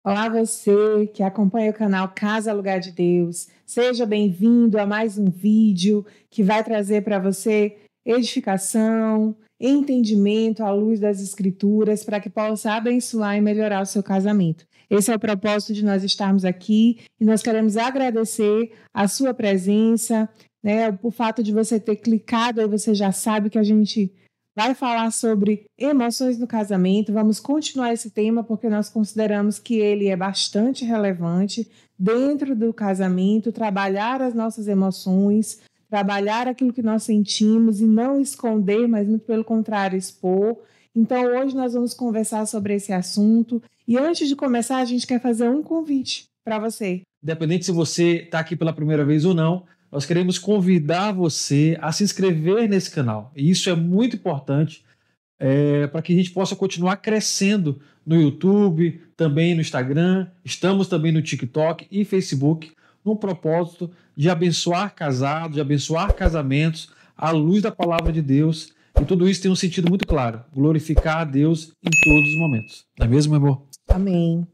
Olá, você que acompanha o canal Casa Lugar de Deus. Seja bem-vindo a mais um vídeo que vai trazer para você edificação, entendimento à luz das Escrituras, para que possa abençoar e melhorar o seu casamento. Esse é o propósito de nós estarmos aqui e nós queremos agradecer a sua presença, né, o fato de você ter clicado, aí você já sabe que a gente vai falar sobre emoções no casamento. Vamos continuar esse tema porque nós consideramos que ele é bastante relevante dentro do casamento, trabalhar as nossas emoções, trabalhar aquilo que nós sentimos e não esconder, mas muito pelo contrário, expor. Então, hoje nós vamos conversar sobre esse assunto. E antes de começar, a gente quer fazer um convite para você. Independente se você está aqui pela primeira vez ou não, nós queremos convidar você a se inscrever nesse canal. E isso é muito importante para que a gente possa continuar crescendo no YouTube, também no Instagram, estamos também no TikTok e Facebook, no propósito de abençoar casados, de abençoar casamentos à luz da palavra de Deus. E tudo isso tem um sentido muito claro: glorificar a Deus em todos os momentos. Não é mesmo, meu amor? Amém.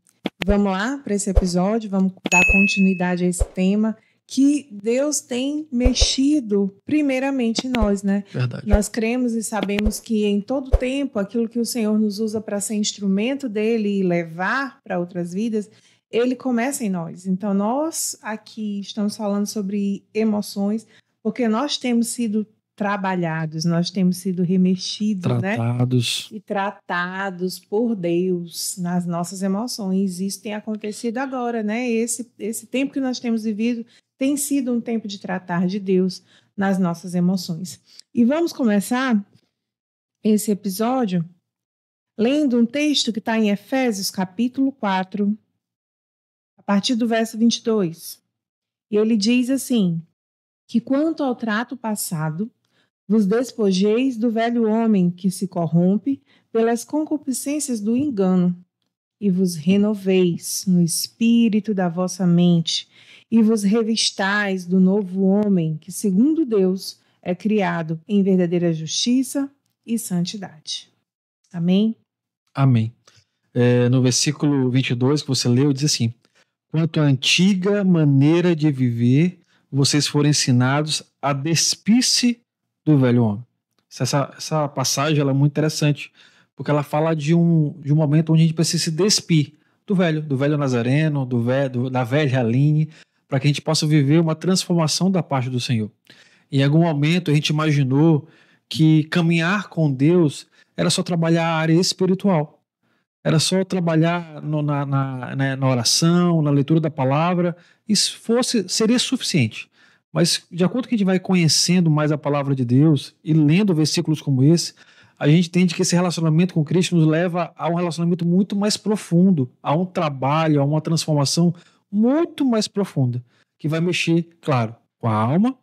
Vamos lá para esse episódio, vamos dar continuidade a esse tema que Deus tem mexido primeiramente em nós, né? Verdade. Nós cremos e sabemos que em todo tempo aquilo que o Senhor nos usa para ser instrumento dele e levar para outras vidas, ele começa em nós. Então nós aqui estamos falando sobre emoções porque nós temos sido trabalhados, nós temos sido remexidos, Tratados. né? E tratados por Deus nas nossas emoções. Isso tem acontecido agora, né? Esse tempo que nós temos vivido tem sido um tempo de tratar de Deus nas nossas emoções. E vamos começar esse episódio lendo um texto que está em Efésios, capítulo 4, a partir do verso 22. E ele diz assim, que quanto ao trato passado, vos despojeis do velho homem que se corrompe pelas concupiscências do engano, e vos renoveis no espírito da vossa mente, e vos revistais do novo homem que, segundo Deus, é criado em verdadeira justiça e santidade. Amém? Amém. No versículo 22 que você leu, diz assim: quanto à antiga maneira de viver, vocês foram ensinados a despir-se do velho homem. Essa passagem ela é muito interessante, porque ela fala de um momento onde a gente precisa se despir do velho Nazareno, da velha Aline, para que a gente possa viver uma transformação da parte do Senhor. Em algum momento a gente imaginou que caminhar com Deus era só trabalhar a área espiritual. Era só trabalhar na oração, na leitura da palavra, isso seria suficiente. Mas de acordo com que a gente vai conhecendo mais a palavra de Deus e lendo versículos como esse, a gente entende que esse relacionamento com Cristo nos leva a um relacionamento muito mais profundo, a um trabalho, a uma transformação muito mais profunda, que vai mexer, claro, com a alma,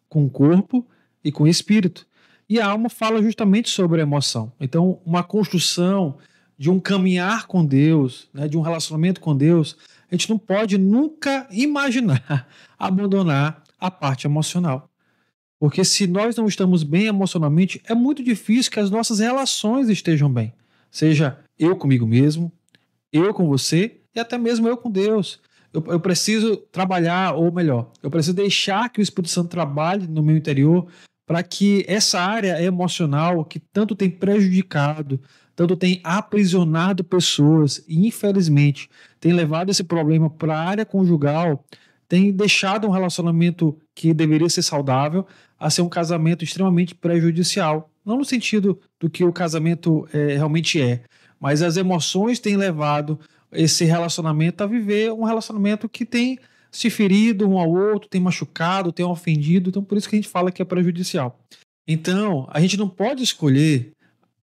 com o corpo e com o espírito. E a alma fala justamente sobre a emoção. Então, uma construção de um caminhar com Deus, né, de um relacionamento com Deus, a gente não pode nunca imaginar abandonar a parte emocional. Porque se nós não estamos bem emocionalmente, é muito difícil que as nossas relações estejam bem. Seja eu comigo mesmo, eu com você e até mesmo eu com Deus. Eu preciso trabalhar, ou melhor, eu preciso deixar que o Espírito Santo trabalhe no meu interior para que essa área emocional que tanto tem prejudicado, tanto tem aprisionado pessoas e, infelizmente, tem levado esse problema para a área conjugal, tem deixado um relacionamento que deveria ser saudável a ser um casamento extremamente prejudicial. Não no sentido do que o casamento realmente é, mas as emoções têm levado esse relacionamento a viver um relacionamento que tem se ferido um ao outro, tem machucado, tem ofendido, então por isso que a gente fala que é prejudicial. Então, a gente não pode escolher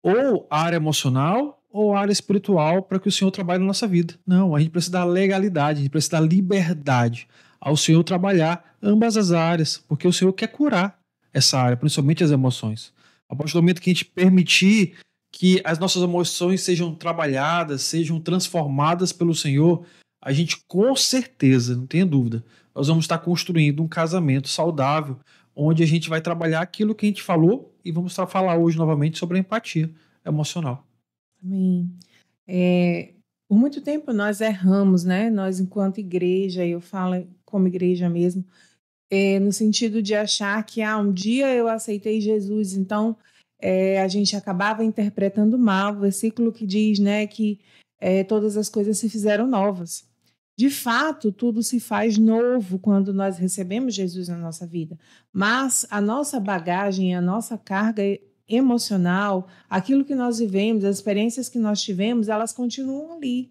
ou a área emocional ou a área espiritual para que o Senhor trabalhe na nossa vida. Não, a gente precisa dar legalidade, a gente precisa dar liberdade ao Senhor trabalhar ambas as áreas, porque o Senhor quer curar essa área, principalmente as emoções. A partir do momento que a gente permitir que as nossas emoções sejam trabalhadas, sejam transformadas pelo Senhor, a gente com certeza, não tenha dúvida, nós vamos estar construindo um casamento saudável, onde a gente vai trabalhar aquilo que a gente falou e vamos falar hoje novamente sobre a empatia emocional. Amém. Por muito tempo nós erramos, né? Nós, enquanto igreja, eu falo como igreja mesmo, no sentido de achar que um dia eu aceitei Jesus, então a gente acabava interpretando mal o versículo que diz, né, que todas as coisas se fizeram novas. De fato, tudo se faz novo quando nós recebemos Jesus na nossa vida, mas a nossa bagagem, a nossa carga emocional, aquilo que nós vivemos, as experiências que nós tivemos, elas continuam ali.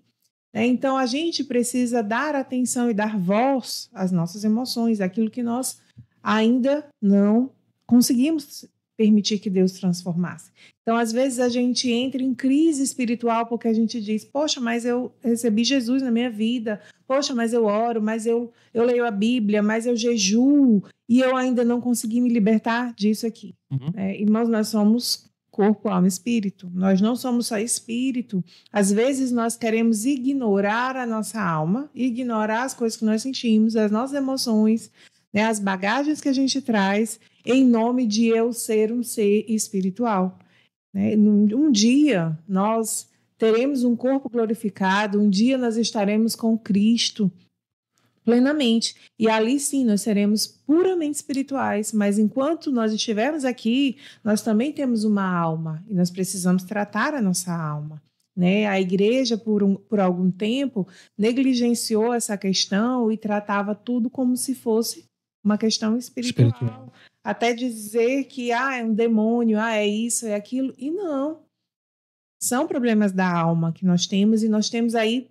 Então, a gente precisa dar atenção e dar voz às nossas emoções, aquilo que nós ainda não conseguimos permitir que Deus transformasse. Então, às vezes, a gente entra em crise espiritual porque a gente diz, poxa, mas eu recebi Jesus na minha vida, poxa, mas eu oro, mas eu leio a Bíblia, mas eu jejuo e eu ainda não consegui me libertar disso aqui. Irmãos, nós somos corpo, alma e espírito. Nós não somos só espírito. Às vezes nós queremos ignorar a nossa alma, ignorar as coisas que nós sentimos, as nossas emoções, né, as bagagens que a gente traz, em nome de eu ser um ser espiritual. Né? Um dia nós teremos um corpo glorificado, um dia nós estaremos com Cristo plenamente. E ali sim nós seremos puramente espirituais, mas enquanto nós estivermos aqui, nós também temos uma alma e nós precisamos tratar a nossa alma. Né? A igreja, por algum tempo, negligenciou essa questão e tratava tudo como se fosse uma questão espiritual. Até dizer que é um demônio, é isso, é aquilo. E não. São problemas da alma que nós temos e nós temos aí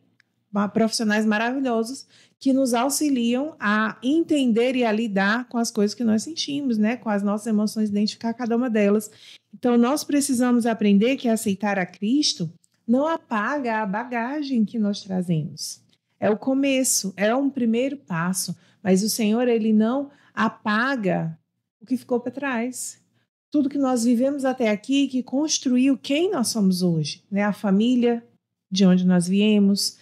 profissionais maravilhosos que nos auxiliam a entender e a lidar com as coisas que nós sentimos, né? Com as nossas emoções, identificar cada uma delas. Então, nós precisamos aprender que aceitar a Cristo não apaga a bagagem que nós trazemos. É o começo, é um primeiro passo, mas o Senhor, Ele não apaga o que ficou para trás. Tudo que nós vivemos até aqui, que construiu quem nós somos hoje, né? A família de onde nós viemos,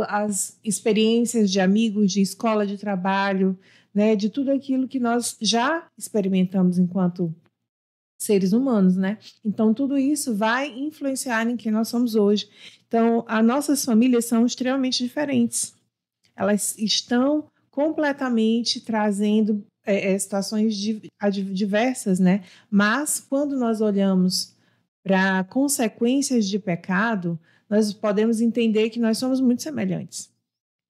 as experiências de amigos, de escola, de trabalho, né, de tudo aquilo que nós já experimentamos enquanto seres humanos, né? Então, tudo isso vai influenciar em quem nós somos hoje. Então, as nossas famílias são extremamente diferentes. Elas estão completamente trazendo situações diversas, né? Mas, quando nós olhamos para consequências de pecado, nós podemos entender que nós somos muito semelhantes.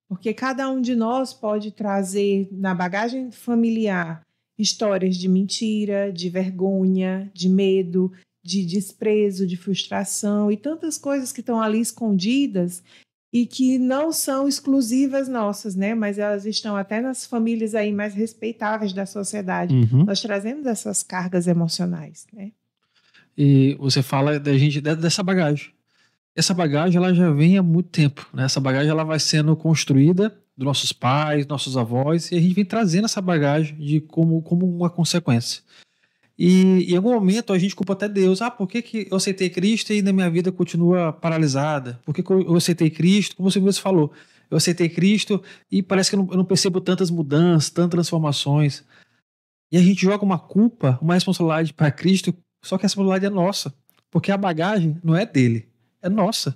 Porque cada um de nós pode trazer na bagagem familiar histórias de mentira, de vergonha, de medo, de desprezo, de frustração e tantas coisas que estão ali escondidas e que não são exclusivas nossas, né? Mas elas estão até nas famílias aí mais respeitáveis da sociedade. Nós trazemos essas cargas emocionais, né? E você fala da gente dessa bagagem. Essa bagagem ela já vem há muito tempo, né? Essa bagagem ela vai sendo construída dos nossos pais, nossos avós, e a gente vem trazendo essa bagagem como uma consequência. E em algum momento a gente culpa até Deus. Por que eu aceitei Cristo e na minha vida continua paralisada? Por que eu aceitei Cristo? Como você mesmo falou, eu aceitei Cristo e parece que eu não percebo tantas mudanças, tantas transformações. E a gente joga uma culpa, uma responsabilidade para Cristo, só que a responsabilidade é nossa, porque a bagagem não é dele. É nossa.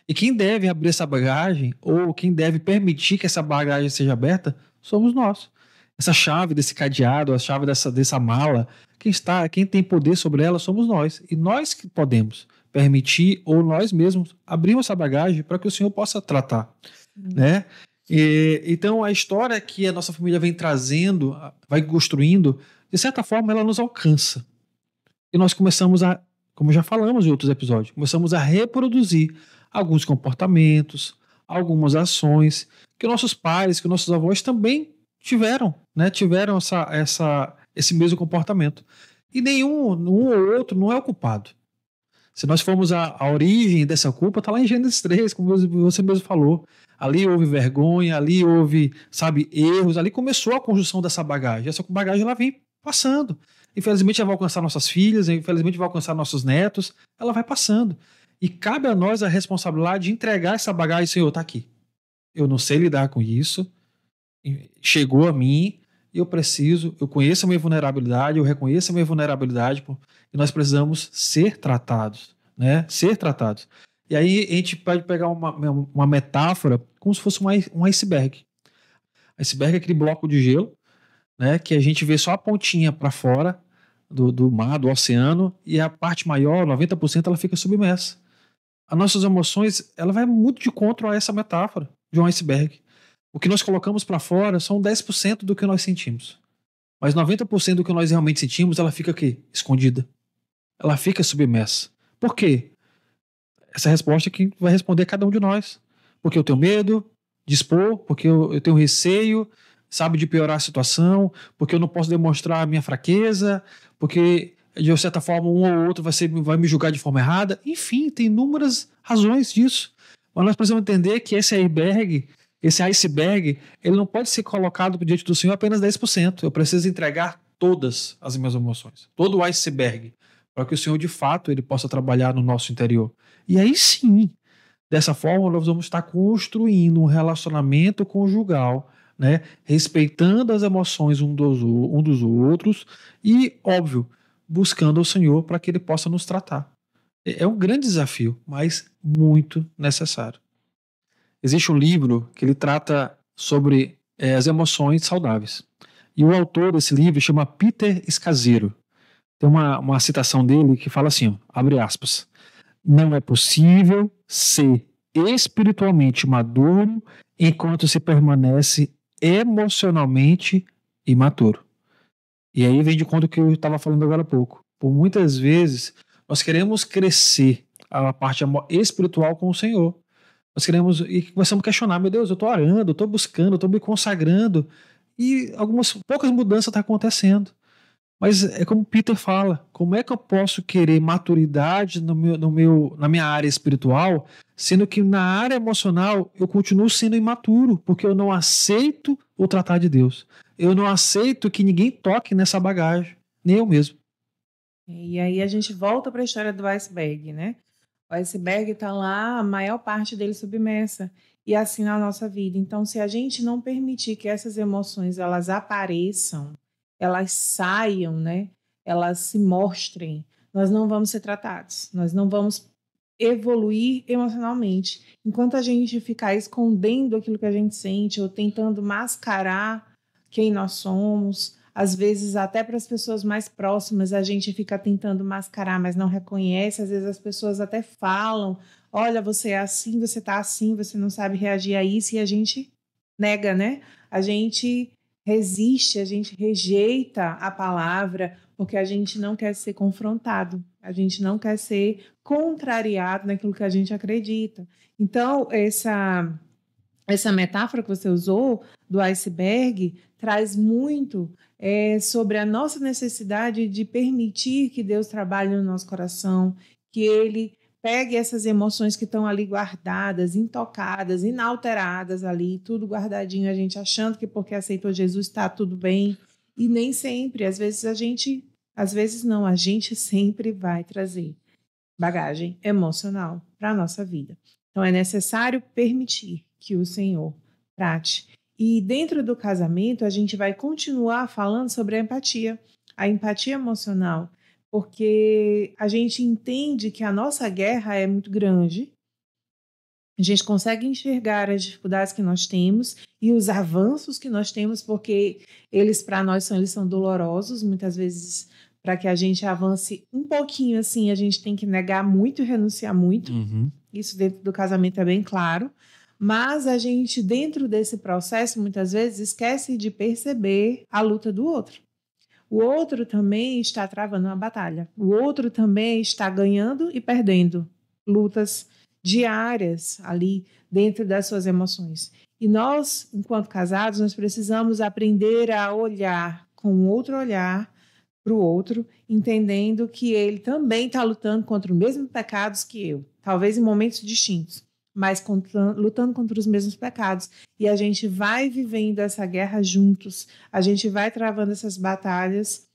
E quem deve abrir essa bagagem, ou quem deve permitir que essa bagagem seja aberta, somos nós. Essa chave desse cadeado, a chave dessa mala, quem tem poder sobre ela somos nós. E nós que podemos permitir, ou nós mesmos, abrimos essa bagagem para que o Senhor possa tratar. Né? Então, a história que a nossa família vem trazendo, vai construindo, de certa forma, ela nos alcança. E nós começamos como já falamos em outros episódios, começamos a reproduzir alguns comportamentos, algumas ações que nossos pais, que nossos avós também tiveram, né? Tiveram esse mesmo comportamento. E um ou outro não é o culpado. Se nós formos a origem dessa culpa, está lá em Gênesis 3, como você mesmo falou. Ali houve vergonha, ali houve, erros, ali começou a construção dessa bagagem. Essa bagagem ela vem passando. Infelizmente ela vai alcançar nossas filhas, infelizmente vai alcançar nossos netos, ela vai passando. E cabe a nós a responsabilidade de entregar essa bagagem, Senhor, está aqui. Eu não sei lidar com isso, chegou a mim, eu conheço a minha vulnerabilidade, eu reconheço a minha vulnerabilidade e nós precisamos ser tratados, né? Ser tratados. E aí a gente pode pegar uma metáfora como se fosse um iceberg. Iceberg é aquele bloco de gelo, né, que a gente vê só a pontinha para fora do mar, do oceano, e a parte maior, 90%, ela fica submersa. As nossas emoções, ela vai muito de contra a essa metáfora de um iceberg. O que nós colocamos para fora são 10% do que nós sentimos. Mas 90% do que nós realmente sentimos, ela fica aqui, escondida. Ela fica submersa. Por quê? Essa resposta é que vai responder cada um de nós. Porque eu tenho medo de expor, porque eu tenho receio, sabe, de piorar a situação, porque eu não posso demonstrar a minha fraqueza, porque de certa forma um ou outro vai me julgar de forma errada. Enfim, tem inúmeras razões disso. Mas nós precisamos entender que esse iceberg, ele não pode ser colocado diante do Senhor apenas 10%. Eu preciso entregar todas as minhas emoções, todo o iceberg, para que o Senhor de fato ele possa trabalhar no nosso interior. E aí sim, dessa forma nós vamos estar construindo um relacionamento conjugal, né, respeitando as emoções um dos outros e, óbvio, buscando o Senhor para que ele possa nos tratar. É um grande desafio, mas muito necessário. Existe um livro que ele trata sobre as emoções saudáveis. E o autor desse livro chama Peter Scazzero. Tem uma citação dele que fala assim, ó, abre aspas, não é possível ser espiritualmente maduro enquanto se permanece emocionalmente imaturo. E aí vem de conta o que eu estava falando agora há pouco. Por muitas vezes, nós queremos crescer a parte espiritual com o Senhor. Nós queremos e começamos a questionar, meu Deus, eu estou orando, eu estou buscando, eu estou me consagrando e poucas mudanças estão acontecendo. Mas é como Peter fala, como é que eu posso querer maturidade na minha área espiritual, sendo que na área emocional eu continuo sendo imaturo, porque eu não aceito o tratar de Deus. Eu não aceito que ninguém toque nessa bagagem, nem eu mesmo. E aí a gente volta para a história do iceberg, né? O iceberg está lá, a maior parte dele submersa. E assim na nossa vida. Então, se a gente não permitir que essas emoções elas apareçam, elas saiam, né? Elas se mostrem, nós não vamos ser tratados. Nós não vamos evoluir emocionalmente. Enquanto a gente ficar escondendo aquilo que a gente sente ou tentando mascarar quem nós somos, às vezes até para as pessoas mais próximas a gente fica tentando mascarar, mas não reconhece. Às vezes as pessoas até falam, olha, você é assim, você está assim, você não sabe reagir a isso, e a gente nega, né? A gente resiste, a gente rejeita a palavra porque a gente não quer ser confrontado, a gente não quer ser contrariado naquilo que a gente acredita. Então, essa metáfora que você usou do iceberg traz muito sobre a nossa necessidade de permitir que Deus trabalhe no nosso coração, que Ele pegue essas emoções que estão ali guardadas, intocadas, inalteradas ali, tudo guardadinho, a gente achando que porque aceitou Jesus está tudo bem. E nem sempre, às vezes a gente sempre vai trazer bagagem emocional para a nossa vida. Então é necessário permitir que o Senhor trate. E dentro do casamento, a gente vai continuar falando sobre a empatia emocional, porque a gente entende que a nossa guerra é muito grande, a gente consegue enxergar as dificuldades que nós temos e os avanços que nós temos, porque eles, para nós, eles são dolorosos. Muitas vezes, para que a gente avance um pouquinho assim, a gente tem que negar muito e renunciar muito. Uhum. Isso dentro do casamento é bem claro. Mas a gente, dentro desse processo, muitas vezes esquece de perceber a luta do outro. O outro também está travando uma batalha. O outro também está ganhando e perdendo lutas diárias ali dentro das suas emoções. E nós, enquanto casados, nós precisamos aprender a olhar com outro olhar para o outro, entendendo que ele também está lutando contra os mesmos pecados que eu, talvez em momentos distintos, mas lutando contra os mesmos pecados. E a gente vai vivendo essa guerra juntos, a gente vai travando essas batalhas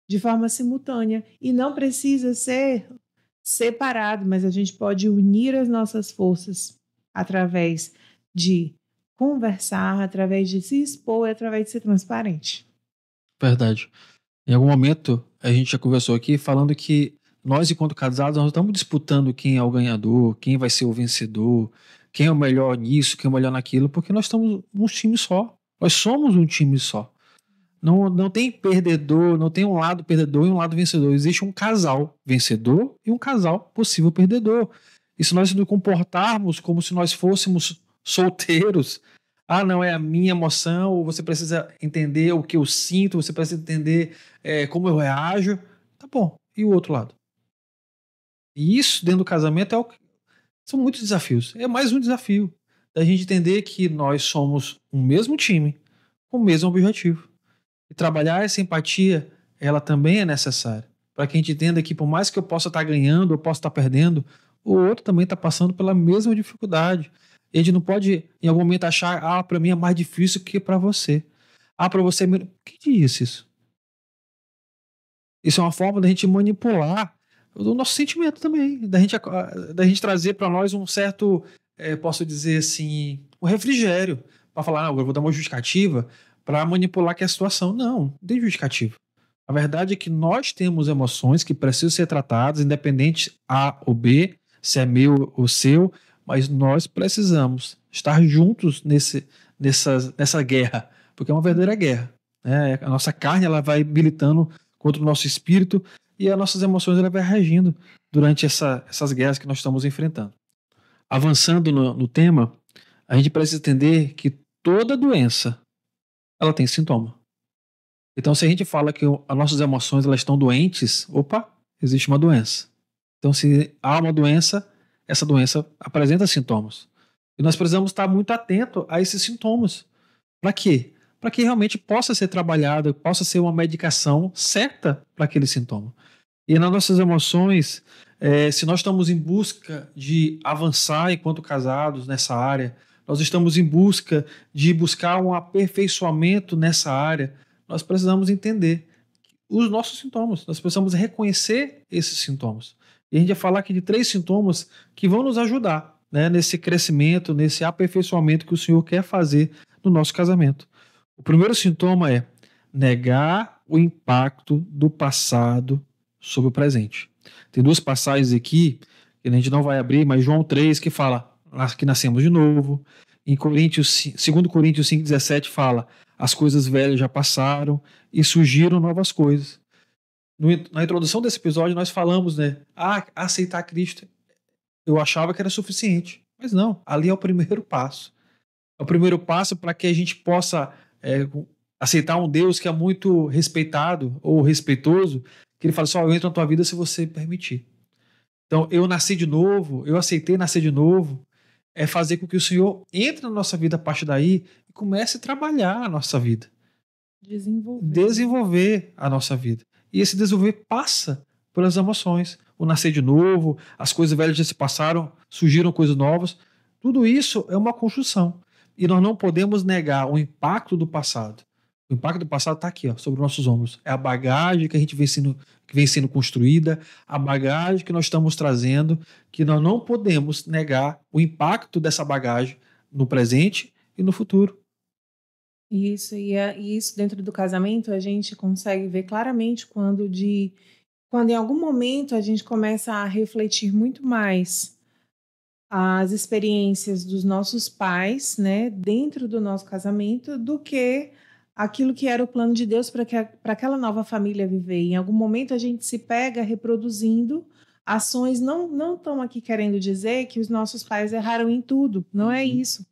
de forma simultânea. E não precisa ser separado, mas a gente pode unir as nossas forças através de conversar, através de se expor e através de ser transparente. Verdade. Em algum momento, a gente já conversou aqui falando que nós, enquanto casados, nós não estamos disputando quem é o ganhador, quem vai ser o vencedor, quem é o melhor nisso, quem é o melhor naquilo, porque nós estamos num time só. Nós somos um time só. Não tem perdedor, não tem um lado perdedor e um lado vencedor. Existe um casal vencedor e um casal possível perdedor. E se nós nos comportarmos como se nós fôssemos solteiros, não é a minha emoção, você precisa entender o que eu sinto, você precisa entender como eu reajo, tá bom. E o outro lado? E isso dentro do casamento são muitos desafios. É mais um desafio da gente entender que nós somos um mesmo time, com o mesmo objetivo. E trabalhar essa empatia, ela também é necessária. Para que a gente entenda que por mais que eu possa estar ganhando, eu possa estar perdendo, o outro também está passando pela mesma dificuldade. E a gente não pode, em algum momento, achar, para mim é mais difícil que para você. Para você é menos. Quem disse isso? Isso é uma forma da gente manipular o nosso sentimento também, da gente trazer para nós um certo, posso dizer assim, um refrigério, para falar, eu vou dar uma justificativa para manipular que é a situação. Não tem justificativa. A verdade é que nós temos emoções que precisam ser tratadas, independente A ou B, se é meu ou seu, mas nós precisamos estar juntos nessa guerra, porque é uma verdadeira guerra. Né? A nossa carne ela vai militando contra o nosso espírito e as nossas emoções ela vai reagindo durante essas guerras que nós estamos enfrentando. Avançando no tema, a gente precisa entender que toda doença ela tem sintoma. Então, se a gente fala que as nossas emoções elas estão doentes, existe uma doença. Então, se há uma doença, essa doença apresenta sintomas. E nós precisamos estar muito atentos a esses sintomas. Para quê? Para que realmente possa ser trabalhado, possa ser uma medicação certa para aquele sintoma. E nas nossas emoções, se nós estamos em busca de avançar enquanto casados nessa área, nós estamos em busca de buscar um aperfeiçoamento nessa área, nós precisamos entender os nossos sintomas, nós precisamos reconhecer esses sintomas. E a gente vai falar aqui de 3 sintomas que vão nos ajudar, né, nesse crescimento, nesse aperfeiçoamento que o Senhor quer fazer no nosso casamento. O primeiro sintoma é negar o impacto do passado sobre o presente. Tem 2 passagens aqui, que a gente não vai abrir, mas João 3 que fala que nascemos de novo. Em 2 Coríntios 5,17 fala as coisas velhas já passaram e surgiram novas coisas. Na introdução desse episódio nós falamos, né? Aceitar Cristo. Eu achava que era suficiente, mas não, ali é o primeiro passo. É o primeiro passo para que a gente possa aceitar um Deus que é muito respeitado ou respeitoso, que ele fala assim, eu entro na tua vida se você permitir. Então, eu nasci de novo, eu aceitei nascer de novo, é fazer com que o Senhor entre na nossa vida a partir daí e comece a trabalhar a nossa vida. Desenvolver a nossa vida. E esse desenvolver passa pelas emoções. O nascer de novo, as coisas velhas já se passaram, surgiram coisas novas. Tudo isso é uma construção. E nós não podemos negar o impacto do passado. O impacto do passado está aqui, sobre os nossos ombros. É a bagagem que a gente vem sendo construída, a bagagem que nós estamos trazendo, que nós não podemos negar o impacto dessa bagagem no presente e no futuro. Isso, e isso dentro do casamento a gente consegue ver claramente quando em algum momento a gente começa a refletir muito mais as experiências dos nossos pais, né, dentro do nosso casamento, do que aquilo que era o plano de Deus para aquela nova família viver. Em algum momento a gente se pega reproduzindo ações, não estão aqui querendo dizer que os nossos pais erraram em tudo, não é isso.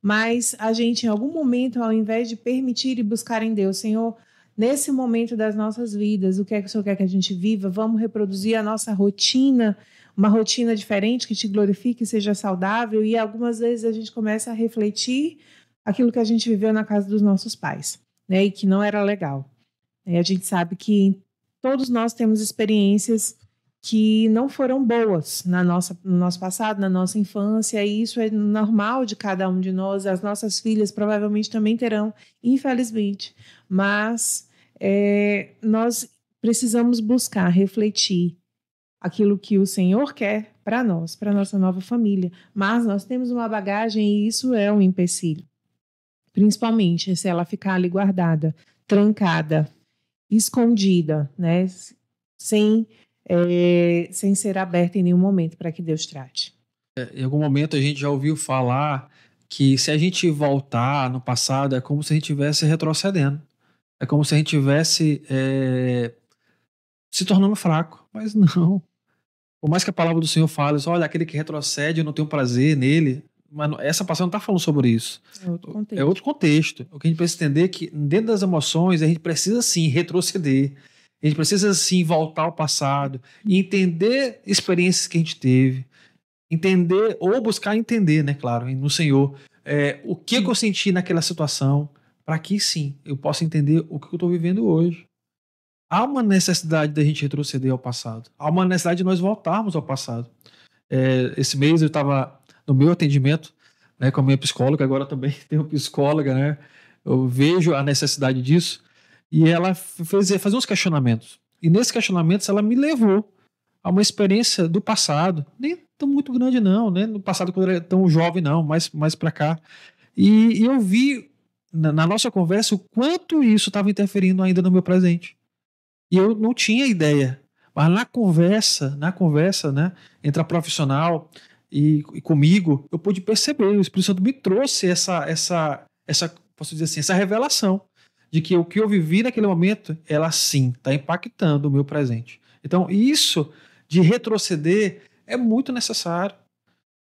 Mas a gente, em algum momento, ao invés de permitir e buscar em Deus, Senhor, nesse momento das nossas vidas, o que é que o Senhor quer que a gente viva? Vamos reproduzir a nossa rotina, uma rotina diferente que te glorifique e seja saudável. E algumas vezes a gente começa a refletir aquilo que a gente viveu na casa dos nossos pais, né? E que não era legal. E a gente sabe que todos nós temos experiências que não foram boas no nosso passado, na nossa infância, e isso é normal de cada um de nós. As nossas filhas provavelmente também terão, infelizmente, mas nós precisamos buscar, refletir aquilo que o Senhor quer para nós, para a nossa nova família, mas nós temos uma bagagem e isso é um empecilho, principalmente se ela ficar ali guardada, trancada, escondida, né? Sem sem ser aberta em nenhum momento para que Deus trate. Em algum momento a gente já ouviu falar que se a gente voltar no passado é como se a gente estivesse retrocedendo. É como se a gente estivesse se tornando fraco. Mas não. Por mais que a palavra do Senhor fale, olha, aquele que retrocede, eu não tenho prazer nele. Mas essa passagem não está falando sobre isso. É outro contexto. O que a gente precisa entender é que dentro das emoções a gente precisa sim retroceder. A gente precisa sim voltar ao passado e entender experiências que a gente teve. Entender, ou buscar entender, né, claro, no Senhor, o que eu senti naquela situação, para que sim, eu possa entender o que eu estou vivendo hoje. Há uma necessidade da gente retroceder ao passado. Há uma necessidade de nós voltarmos ao passado. Esse mês eu estava no meu atendimento, né, com a minha psicóloga, agora também tenho psicóloga, né? Eu vejo a necessidade disso, e ela fazia uns questionamentos. E nesses questionamentos ela me levou a uma experiência do passado, nem tão muito grande não, né? No passado quando eu era tão jovem não, mais para cá. E eu vi na nossa conversa o quanto isso estava interferindo ainda no meu presente. E eu não tinha ideia. Mas na conversa, né, entre a profissional e comigo, eu pude perceber, o Espírito Santo me trouxe essa posso dizer assim, essa revelação de que o que eu vivi naquele momento, ela sim está impactando o meu presente. Então, isso de retroceder é muito necessário.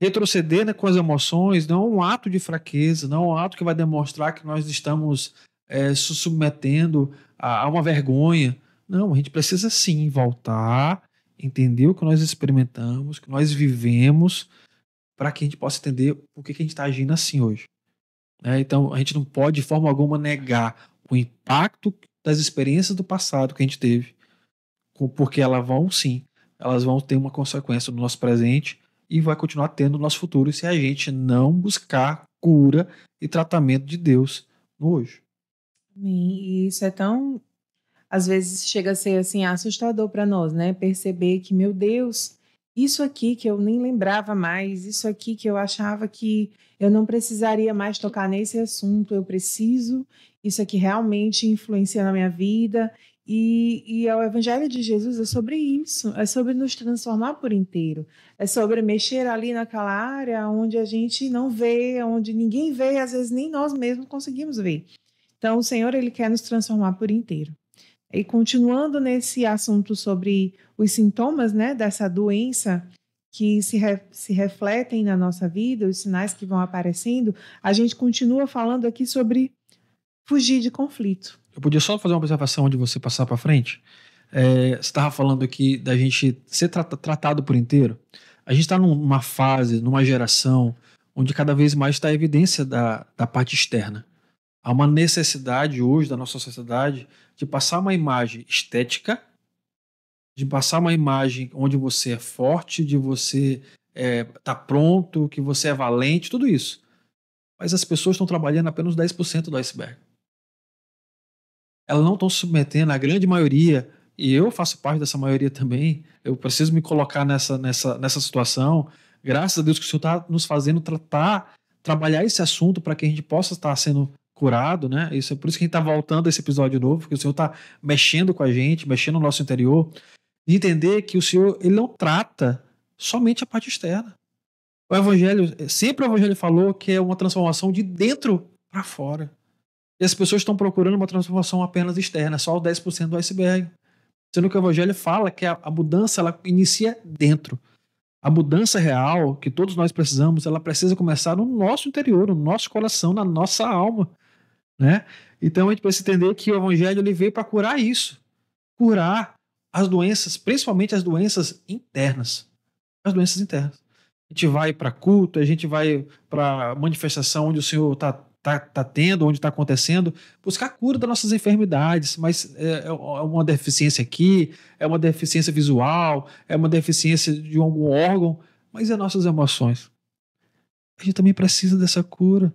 Retroceder, né, com as emoções não é um ato de fraqueza, não é um ato que vai demonstrar que nós estamos se submetendo a uma vergonha. Não, a gente precisa sim voltar, entender o que nós experimentamos, o que nós vivemos, para que a gente possa entender por que a gente está agindo assim hoje. Então, a gente não pode, de forma alguma, negar o impacto das experiências do passado que a gente teve, porque elas vão ter uma consequência no nosso presente e vai continuar tendo no nosso futuro se a gente não buscar cura e tratamento de Deus no hoje. E isso é tão, às vezes chega a ser assim assustador para nós, né? Perceber que, meu Deus, isso aqui que eu nem lembrava mais, isso aqui que eu achava que eu não precisaria mais tocar nesse assunto, eu preciso, isso aqui realmente influencia na minha vida. E o Evangelho de Jesus é sobre isso, é sobre nos transformar por inteiro, é sobre mexer ali naquela área onde a gente não vê, onde ninguém vê, às vezes nem nós mesmos conseguimos ver. Então, o Senhor, Ele quer nos transformar por inteiro. E continuando nesse assunto sobre os sintomas, né, dessa doença que se refletem na nossa vida, os sinais que vão aparecendo, a gente continua falando aqui sobre fugir de conflito. Eu podia só fazer uma observação antes de você passar para frente? Você estava falando aqui da gente ser tratado por inteiro. A gente está numa fase, numa geração, onde cada vez mais está a evidência da parte externa. Há uma necessidade hoje da nossa sociedade de passar uma imagem estética, de passar uma imagem onde você é forte, de você tá pronto, que você é valente, tudo isso. Mas as pessoas estão trabalhando apenas 10% do iceberg. Elas não estão se submetendo, a grande maioria, e eu faço parte dessa maioria também, eu preciso me colocar nessa situação. Graças a Deus que o Senhor está nos fazendo trabalhar esse assunto para que a gente possa estar sendo curado, né? Isso é por isso que a gente está voltando a esse episódio novo, porque o Senhor está mexendo com a gente, mexendo no nosso interior, e entender que o Senhor, ele não trata somente a parte externa. O Evangelho falou que é uma transformação de dentro para fora. E as pessoas estão procurando uma transformação apenas externa, só o 10% do iceberg. Sendo que o Evangelho fala que a mudança ela inicia dentro. A mudança real que todos nós precisamos, ela precisa começar no nosso interior, no nosso coração, na nossa alma, né? Então a gente precisa entender que o Evangelho ele veio para curar isso, curar as doenças, principalmente as doenças internas. As doenças internas. A gente vai para culto, a gente vai para manifestação onde o Senhor está tendo, onde está acontecendo, buscar a cura das nossas enfermidades, mas é uma deficiência aqui, é uma deficiência visual, é uma deficiência de algum órgão, mas é nossas emoções. A gente também precisa dessa cura,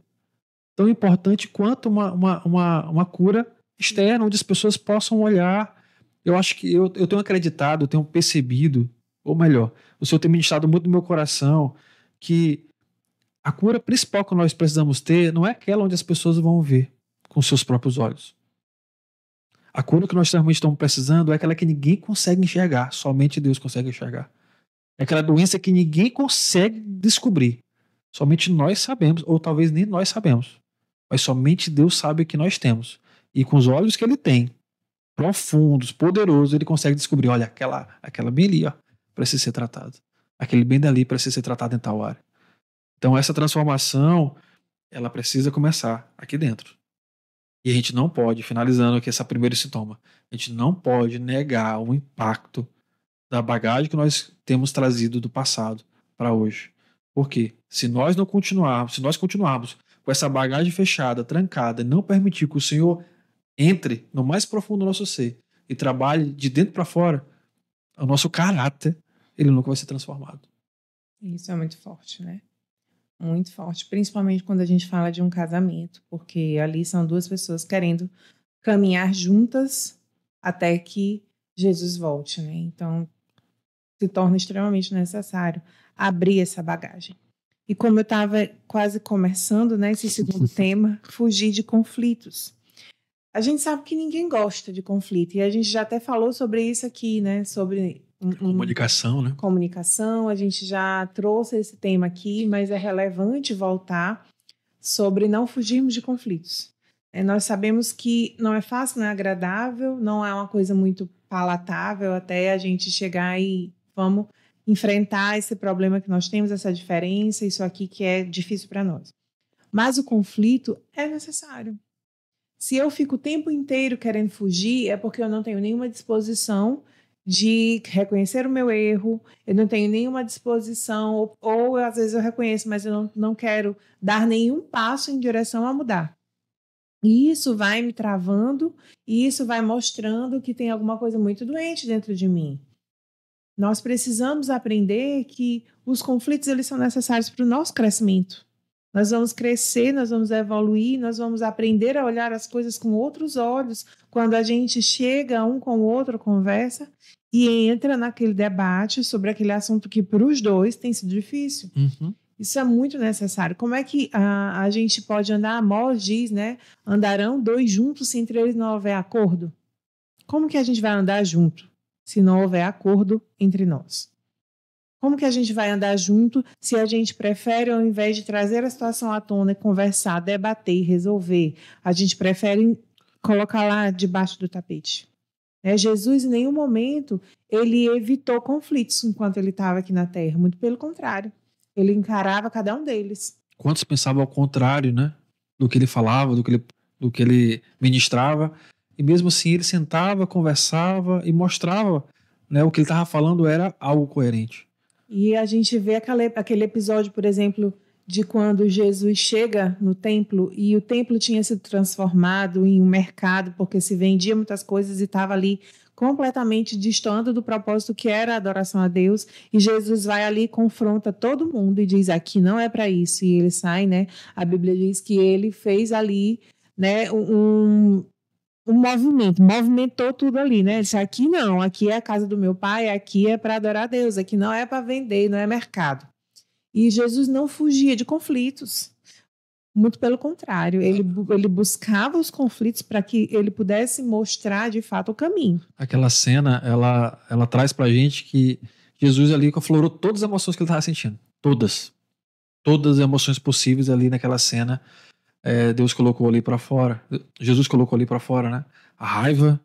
tão importante quanto uma cura externa, onde as pessoas possam olhar. Eu acho que eu tenho acreditado, eu tenho percebido, ou melhor, o Senhor tem ministrado muito no meu coração, que a cura principal que nós precisamos ter não é aquela onde as pessoas vão ver com seus próprios olhos. A cura que nós realmente estamos precisando é aquela que ninguém consegue enxergar, somente Deus consegue enxergar. É aquela doença que ninguém consegue descobrir. Somente nós sabemos, ou talvez nem nós sabemos. Mas somente Deus sabe o que nós temos. E com os olhos que ele tem, profundos, poderosos, ele consegue descobrir, olha, aquela bem ali, ó, precisa ser tratado. Aquele bem dali precisa ser tratado em tal área. Então essa transformação, ela precisa começar aqui dentro. E a gente não pode, finalizando aqui esse primeiro sintoma, a gente não pode negar o impacto da bagagem que nós temos trazido do passado para hoje. Por quê? Se nós continuarmos com essa bagagem fechada, trancada, e não permitir que o Senhor entre no mais profundo do nosso ser e trabalhe de dentro para fora, o nosso caráter, ele nunca vai ser transformado. Isso é muito forte, né? Muito forte, principalmente quando a gente fala de um casamento, porque ali são duas pessoas querendo caminhar juntas até que Jesus volte, né? Então, se torna extremamente necessário abrir essa bagagem. E como eu estava quase começando, né, esse segundo tema, fugir de conflitos. A gente sabe que ninguém gosta de conflito, e a gente já até falou sobre isso aqui, né, sobre comunicação, né? Comunicação, a gente já trouxe esse tema aqui, mas é relevante voltar sobre não fugirmos de conflitos. Nós sabemos que não é fácil, não é agradável, não é uma coisa muito palatável até a gente chegar e vamos enfrentar esse problema que nós temos, essa diferença, isso aqui que é difícil para nós. Mas o conflito é necessário. Se eu fico o tempo inteiro querendo fugir, é porque eu não tenho nenhuma disposição de reconhecer o meu erro, eu não tenho nenhuma disposição, ou às vezes eu reconheço, mas eu não quero dar nenhum passo em direção a mudar. E isso vai me travando, e isso vai mostrando que tem alguma coisa muito doente dentro de mim. Nós precisamos aprender que os conflitos eles são necessários para o nosso crescimento. Nós vamos crescer, nós vamos evoluir, nós vamos aprender a olhar as coisas com outros olhos quando a gente chega um com o outro, conversa e entra naquele debate sobre aquele assunto que para os dois tem sido difícil. Uhum. Isso é muito necessário. Como é que a gente pode andar? Amós diz, né? Andarão dois juntos se entre eles não houver acordo? Como que a gente vai andar junto se não houver acordo entre nós? Como que a gente vai andar junto se a gente prefere, ao invés de trazer a situação à tona e conversar, debater, resolver, a gente prefere colocar lá debaixo do tapete? Jesus, em nenhum momento, ele evitou conflitos enquanto ele estava aqui na Terra. Muito pelo contrário. Ele encarava cada um deles. Quantos pensavam ao contrário, né? Do que ele falava, do que ele ministrava. E mesmo assim ele sentava, conversava e mostrava, né, o que ele estava falando era algo coerente. E a gente vê aquele episódio, por exemplo, de quando Jesus chega no templo e o templo tinha sido transformado em um mercado porque se vendia muitas coisas e estava ali completamente destoando do propósito que era a adoração a Deus, e Jesus vai ali, confronta todo mundo e diz, aqui não é para isso, e ele sai, né? A Bíblia diz que ele fez ali, né, um movimento, movimentou tudo ali, né? Ele disse, aqui não, aqui é a casa do meu pai, aqui é para adorar a Deus, aqui não é para vender, não é mercado. E Jesus não fugia de conflitos. Muito pelo contrário, ele buscava os conflitos para que ele pudesse mostrar de fato o caminho. Aquela cena, ela traz pra gente que Jesus ali aflorou todas as emoções que ele estava sentindo. Todas as emoções possíveis ali naquela cena. Deus colocou ali para fora, Jesus colocou ali para fora, né? A raiva,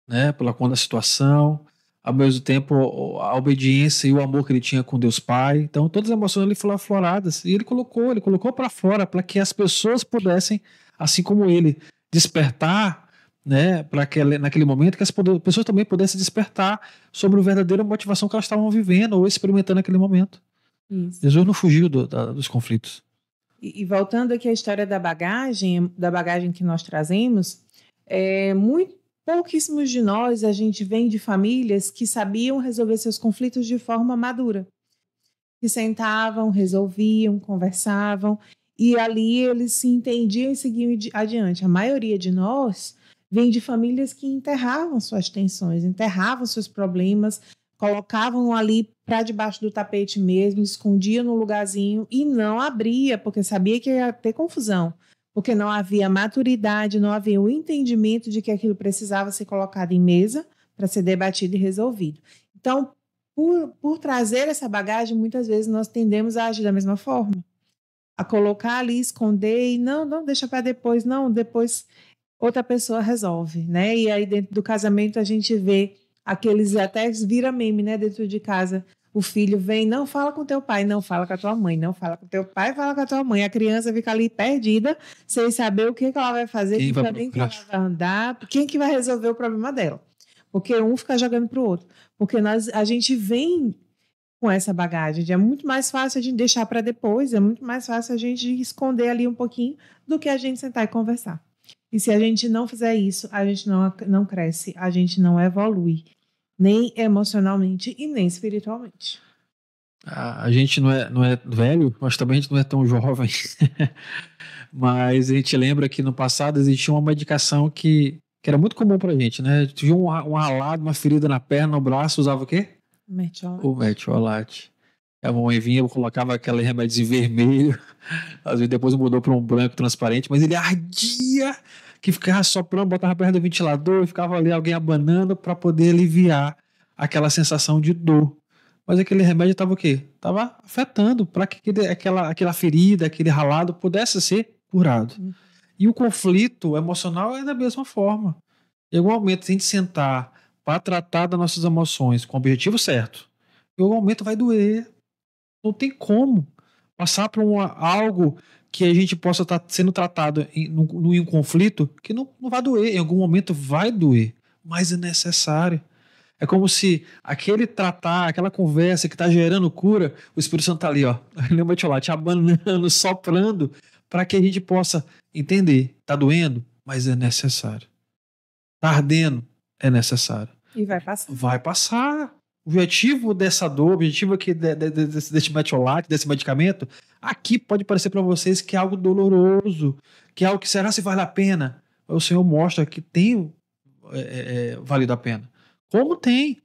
né? Pela conta da situação, ao mesmo tempo a obediência e o amor que ele tinha com Deus Pai. Então todas as emoções ali foram afloradas e ele colocou para fora para que as pessoas pudessem, assim como ele, despertar, né? Para naquele momento que as pessoas também pudessem despertar sobre a verdadeira motivação que elas estavam vivendo ou experimentando naquele momento. Isso. Jesus não fugiu dos conflitos. E voltando aqui à história da bagagem que nós trazemos, pouquíssimos de nós, a gente vem de famílias que sabiam resolver seus conflitos de forma madura. Que sentavam, resolviam, conversavam, e ali eles se entendiam e seguiam adiante. A maioria de nós vem de famílias que enterravam suas tensões, enterravam seus problemas, colocavam ali para debaixo do tapete mesmo, escondia no lugarzinho e não abria, porque sabia que ia ter confusão. porque não havia maturidade, não havia o entendimento de que aquilo precisava ser colocado em mesa para ser debatido e resolvido. Então, por trazer essa bagagem, muitas vezes nós tendemos a agir da mesma forma, a colocar ali, esconder e não deixa para depois, não, depois outra pessoa resolve, né? E aí dentro do casamento a gente vê aqueles, até vira meme, né? Dentro de casa, o filho vem, não fala com teu pai, não fala com a tua mãe, não fala com teu pai, fala com a tua mãe. A criança fica ali perdida, sem saber o que ela vai fazer, que caminho que ela vai andar, quem que vai resolver o problema dela. Porque um fica jogando para o outro. Porque a gente vem com essa bagagem, é muito mais fácil a gente deixar para depois, é muito mais fácil a gente esconder ali um pouquinho do que a gente sentar e conversar. E se a gente não fizer isso, a gente não cresce, a gente não evolui, nem emocionalmente e nem espiritualmente. A gente não é velho, mas também a gente não é tão jovem. Mas a gente lembra que no passado existia uma medicação que era muito comum pra gente, né? Tinha um ralado, uma ferida na perna, no braço, usava o quê? Mertiolate. O Mertiolate. A mamãe vinha, colocava aquele remédio em vermelho, às vezes depois mudou para um branco transparente, mas ele ardia, que ficava soprando, botava perto do ventilador, ficava ali alguém abanando para poder aliviar aquela sensação de dor. Mas aquele remédio estava o quê? Estava afetando para que aquela ferida, aquele ralado pudesse ser curado. E o conflito emocional é da mesma forma. Em algum momento, se a gente sentar para tratar das nossas emoções com o objetivo certo, em algum momento vai doer. Não tem como passar por algo que a gente possa estar sendo tratado em um conflito que não vai doer. Em algum momento vai doer, mas é necessário. É como se aquela conversa que está gerando cura, o Espírito Santo está ali, ó, lembra de lá, te abanando, soprando, para que a gente possa entender. Está doendo, mas é necessário. Está ardendo, é necessário. E vai passar. Vai passar. O objetivo dessa dor, o objetivo aqui desse Mertiolate, desse medicamento, aqui pode parecer para vocês que é algo doloroso, que é algo que será se vale a pena. O Senhor mostra que tem valido a pena. Como tem?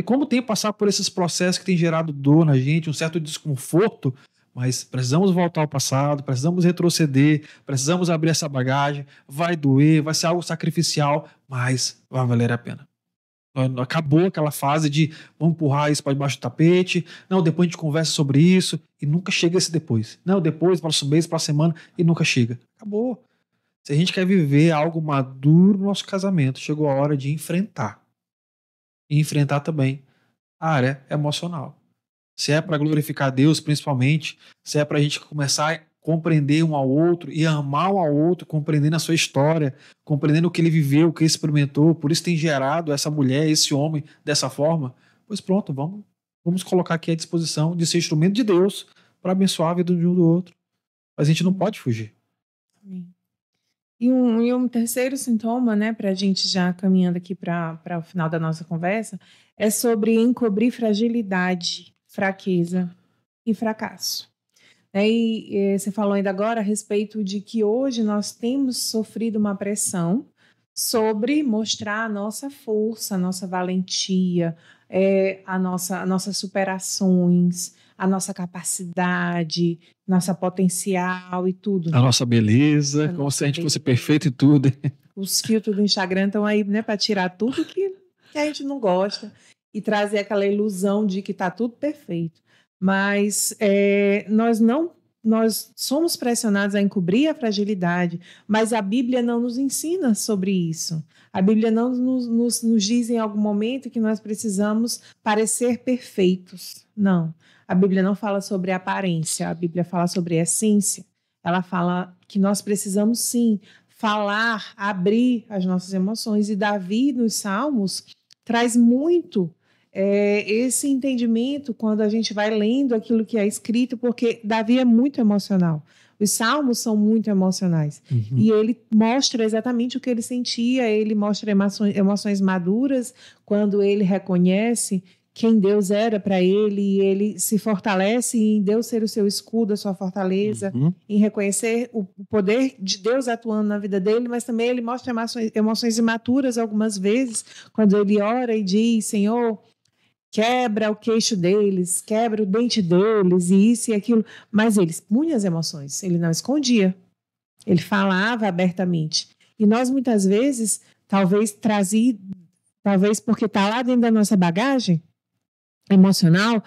Como tem passar por esses processos que tem gerado dor na gente, um certo desconforto, mas precisamos voltar ao passado, precisamos retroceder, precisamos abrir essa bagagem, vai doer, vai ser algo sacrificial, mas vai valer a pena. Acabou aquela fase de vamos empurrar isso para debaixo do tapete, não, depois a gente conversa sobre isso, e nunca chega esse depois. Não, depois, próximo mês, próxima semana, e nunca chega. Acabou. Se a gente quer viver algo maduro no nosso casamento, chegou a hora de enfrentar. E enfrentar também a área emocional. Se é para glorificar Deus, principalmente, se é para a gente começar a compreender um ao outro e amar um ao outro, compreendendo a sua história, compreendendo o que ele viveu, o que ele experimentou, por isso tem gerado essa mulher, esse homem dessa forma, pois pronto, vamos colocar aqui à disposição de ser instrumento de Deus para abençoar a vida de um do outro. Mas a gente não pode fugir. E um terceiro sintoma, né, para a gente já caminhando aqui para o final da nossa conversa, é sobre encobrir fragilidade, fraqueza e fracasso. E você falou ainda agora a respeito de que hoje nós temos sofrido uma pressão sobre mostrar a nossa força, a nossa valentia, as nossas superações, a nossa capacidade, nossa potencial e tudo. A nossa beleza, como se a gente fosse perfeito em tudo. Os filtros do Instagram estão aí, né, para tirar tudo que a gente não gosta e trazer aquela ilusão de que está tudo perfeito. Mas nós somos pressionados a encobrir a fragilidade, mas a Bíblia não nos ensina sobre isso. A Bíblia não nos diz em algum momento que nós precisamos parecer perfeitos. Não. A Bíblia não fala sobre aparência, a Bíblia fala sobre essência. Ela fala que nós precisamos, sim, falar, abrir as nossas emoções. E Davi, nos Salmos, traz muito esse entendimento quando a gente vai lendo aquilo que é escrito, porque Davi é muito emocional. Os salmos são muito emocionais. Uhum. E ele mostra exatamente o que ele sentia, ele mostra emoções maduras quando ele reconhece quem Deus era para ele, e ele se fortalece em Deus ser o seu escudo, a sua fortaleza, em reconhecer o poder de Deus atuando na vida dele, mas também ele mostra emoções imaturas algumas vezes, quando ele ora e diz, Senhor, quebra o queixo deles, quebra o dente deles, e isso e aquilo. Mas ele punha as emoções, ele não escondia. Ele falava abertamente. E nós, muitas vezes, talvez porque está lá dentro da nossa bagagem emocional,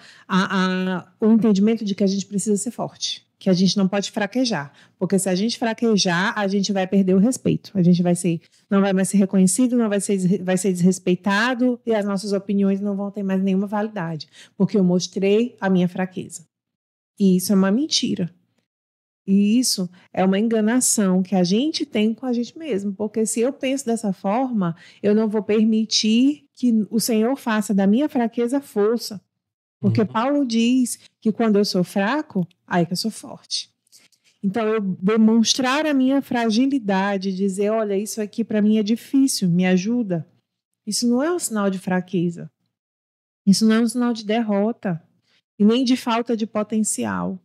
o entendimento de que a gente precisa ser forte, que a gente não pode fraquejar, porque se a gente fraquejar, a gente vai perder o respeito, a gente não vai mais ser reconhecido, vai ser desrespeitado e as nossas opiniões não vão ter mais nenhuma validade, porque eu mostrei a minha fraqueza. E isso é uma mentira. E isso é uma enganação que a gente tem com a gente mesmo, porque se eu penso dessa forma, eu não vou permitir que o Senhor faça da minha fraqueza força. Porque Paulo diz que quando eu sou fraco, aí que eu sou forte. Então, eu demonstrar a minha fragilidade, dizer, olha, isso aqui para mim é difícil, me ajuda. Isso não é um sinal de fraqueza. Isso não é um sinal de derrota e nem de falta de potencial.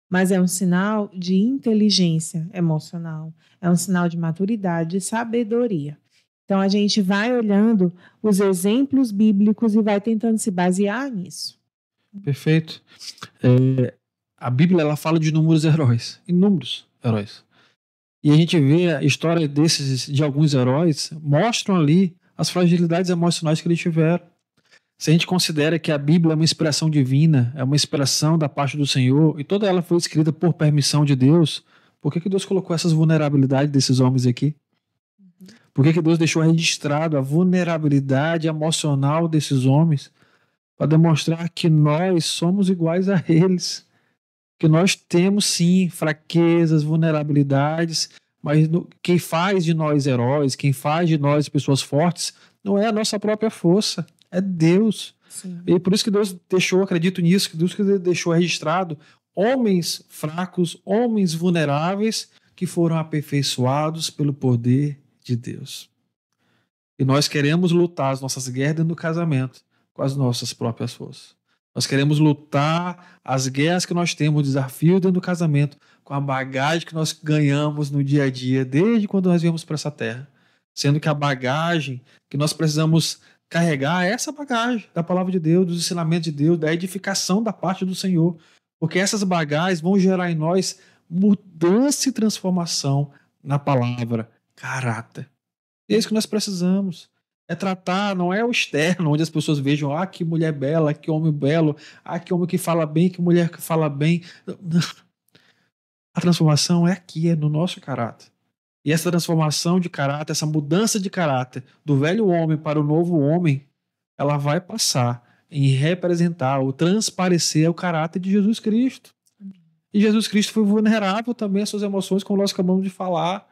Mas é um sinal de inteligência emocional, é um sinal de maturidade, de sabedoria. Então, a gente vai olhando os exemplos bíblicos e vai tentando se basear nisso. Perfeito. A Bíblia ela fala de inúmeros heróis. E a gente vê a história de alguns heróis, mostram ali as fragilidades emocionais que eles tiveram. Se a gente considera que a Bíblia é uma inspiração divina, é uma inspiração da parte do Senhor, e toda ela foi escrita por permissão de Deus, por que Deus colocou essas vulnerabilidades desses homens aqui? Por que Deus deixou registrado a vulnerabilidade emocional desses homens? Para demonstrar que nós somos iguais a eles. Que nós temos, sim, fraquezas, vulnerabilidades, mas quem faz de nós heróis, quem faz de nós pessoas fortes, não é a nossa própria força. É Deus. Sim. E por isso que Deus deixou, acredito nisso, que Deus deixou registrado homens fracos, homens vulneráveis que foram aperfeiçoados pelo poder de Deus. E nós queremos lutar as nossas guerras dentro do casamento com as nossas próprias forças. Nós queremos lutar as guerras que nós temos, o desafio dentro do casamento, com a bagagem que nós ganhamos no dia a dia, desde quando nós viemos para essa terra. Sendo que a bagagem que nós precisamos carregar é essa bagagem da palavra de Deus, dos ensinamentos de Deus, da edificação da parte do Senhor. Porque essas bagagens vão gerar em nós mudança e transformação na palavra, caráter. E é isso que nós precisamos. É tratar, não é o externo, onde as pessoas vejam, que mulher bela, que homem belo, que homem que fala bem, que mulher que fala bem. A transformação é aqui, é no nosso caráter. E essa transformação de caráter, essa mudança de caráter do velho homem para o novo homem, ela vai passar em representar ou transparecer o caráter de Jesus Cristo. E Jesus Cristo foi vulnerável também às suas emoções, como nós acabamos de falar.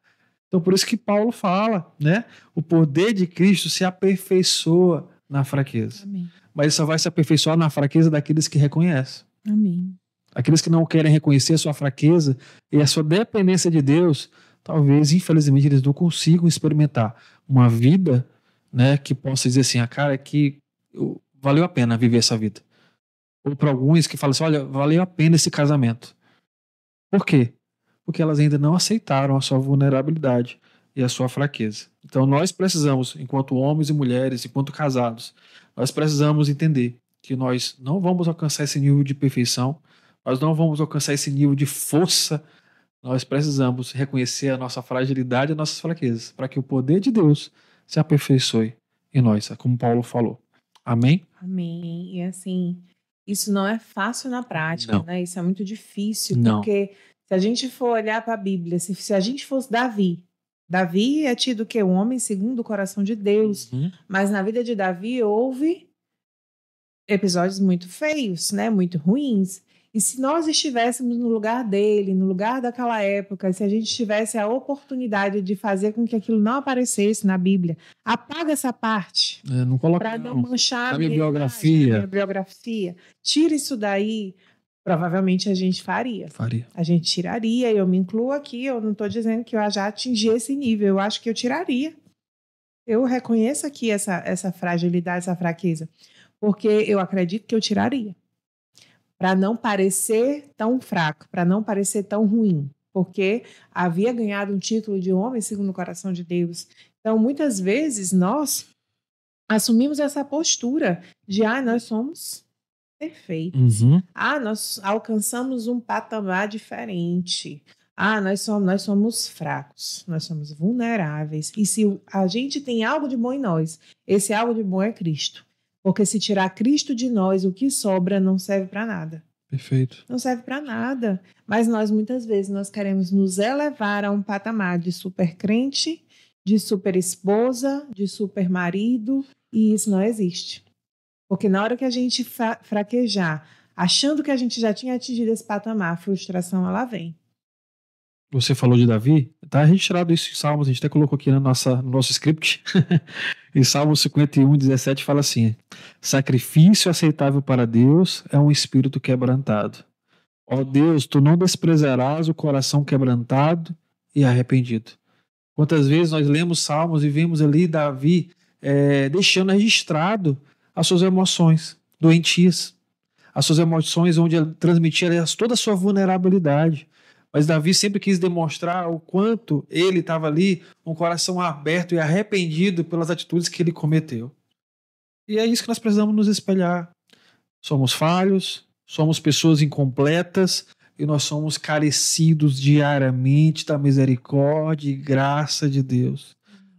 Então, por isso que Paulo fala, né? O poder de Cristo se aperfeiçoa na fraqueza. Amém. Mas ele só vai se aperfeiçoar na fraqueza daqueles que reconhecem. Amém. Aqueles que não querem reconhecer a sua fraqueza e a sua dependência de Deus, talvez, infelizmente, eles não consigam experimentar uma vida, né, que possa dizer assim, cara, que valeu a pena viver essa vida. Ou para alguns que falam assim, olha, valeu a pena esse casamento. Por quê? Porque elas ainda não aceitaram a sua vulnerabilidade e a sua fraqueza. Então nós precisamos, enquanto homens e mulheres, enquanto casados, nós precisamos entender que nós não vamos alcançar esse nível de perfeição, nós não vamos alcançar esse nível de força, nós precisamos reconhecer a nossa fragilidade e as nossas fraquezas, para que o poder de Deus se aperfeiçoe em nós, como Paulo falou. Amém? Amém. E assim, isso não é fácil na prática, não. Né? Isso é muito difícil, não. Porque se a gente for olhar para a Bíblia, se a gente fosse Davi é tido que um homem segundo o coração de Deus, mas na vida de Davi houve episódios muito feios, né? Muito ruins. E se nós estivéssemos no lugar dele, no lugar daquela época, se a gente tivesse a oportunidade de fazer com que aquilo não aparecesse na Bíblia, apaga essa parte. Não coloca para não manchar a minha biografia. Tira isso daí. Provavelmente a gente faria. A gente tiraria, eu me incluo aqui, eu não estou dizendo que eu já atingi esse nível, eu acho que eu tiraria. Eu reconheço aqui essa fragilidade, essa fraqueza, porque eu acredito que eu tiraria. Para não parecer tão fraco, para não parecer tão ruim, porque havia ganhado um título de homem segundo o coração de Deus. Então, muitas vezes, nós assumimos essa postura de, nós somos perfeitos. Nós alcançamos um patamar diferente. Nós somos fracos, nós somos vulneráveis. E se a gente tem algo de bom em nós, esse algo de bom é Cristo. Porque se tirar Cristo de nós, o que sobra não serve para nada. Perfeito. Não serve para nada. Mas muitas vezes, nós queremos nos elevar a um patamar de super crente, de super esposa, de super marido, e isso não existe. Porque na hora que a gente fraquejar, achando que a gente já tinha atingido esse patamar, a frustração, ela vem. Você falou de Davi, tá registrado isso em Salmos, a gente até colocou aqui no nosso script. Em Salmos 51, 17 fala assim: sacrifício aceitável para Deus é um espírito quebrantado. Ó Deus, tu não desprezarás o coração quebrantado e arrependido. Quantas vezes nós lemos Salmos e vemos ali Davi deixando registrado as suas emoções doentias, as suas emoções onde ele transmitia toda a sua vulnerabilidade. Mas Davi sempre quis demonstrar o quanto ele estava ali com o coração aberto e arrependido pelas atitudes que ele cometeu. E é isso que nós precisamos nos espelhar. Somos falhos, somos pessoas incompletas e nós somos carecidos diariamente da misericórdia e graça de Deus.